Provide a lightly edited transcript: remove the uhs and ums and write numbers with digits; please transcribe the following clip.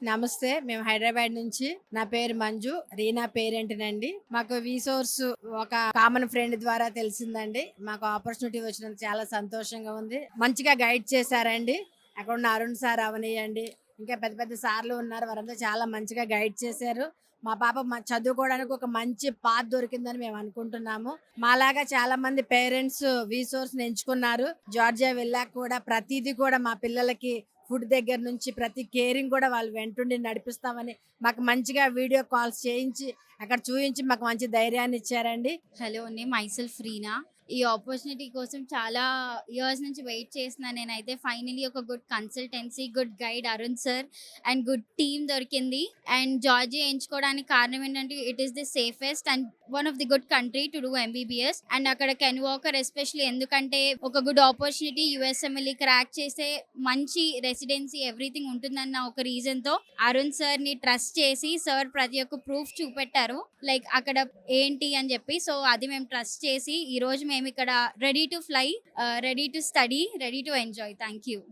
నమస్తే. మేము హైదరాబాద్ నుంచి. నా పేరు మంజు. రీనా పేరేంటనండి. మాకు విసోర్స్ ఒక కామన్ ఫ్రెండ్ ద్వారా తెలిసిందండి. మాకు ఆపర్చునిటీ వచ్చినందుకు చాలా సంతోషంగా ఉంది. మంచిగా గైడ్ చేశారండి. అక్కడ ఉన్న అరుణ్ సార్ అవనియండి, ఇంకా పెద్ద పెద్ద సార్లు ఉన్నారు. వారంతా చాలా మంచిగా గైడ్ చేశారు. మా పాప చదువుకోవడానికి ఒక మంచి పాత్ దొరికిందని మేము అనుకుంటున్నాము. మాలాగా చాలా మంది పేరెంట్స్ విసోర్స్ ఎంచుకున్నారు. జార్జియా వెళ్ళాక కూడా ప్రతిదీ కూడా మా పిల్లలకి ఫుడ్ దగ్గర నుంచి ప్రతి కేరింగ్ కూడా వాళ్ళు వెంటుండి నడిపిస్తామని మాకు మంచిగా వీడియో కాల్స్ చేయించి అక్కడ చూయించి మాకు మంచి ధైర్యాన్ని ఇచ్చారండి. హలో అండి. మైసెల్ఫ్ రీనా. ఈ ఆపర్చునిటీ కోసం చాలా ఇయర్స్ నుంచి వెయిట్ చేస్తున్నా నేనైతే. ఫైనలీ ఒక good consultancy, good guide Arun sir and good team దొరికింది. అండ్ జార్జియా ఎంచుకోవడానికి కారణం ఏంటంటే it is the safest and one of the good country to do MBBS. And అక్కడ కెన్ వాకర్ ఎస్పెషల్లీ ఎందుకంటే ఒక గుడ్ ఆపర్చునిటీ యూఎస్ఎంఎల్ఈ క్రాక్ చేసే మంచి residency everything ఉంటుందన్న ఒక రీజన్తో అరుణ్ సార్ని ట్రస్ట్ చేసి సార్ ప్రతి ఒక్క ప్రూఫ్ చూపెట్టారు, లైక్ అక్కడ ఏంటి అని చెప్పి. సో అది మేము ట్రస్ట్ చేసి ఈ రోజు మేము ఇక్కడ ready to fly, ready to study, ready to enjoy. Thank you.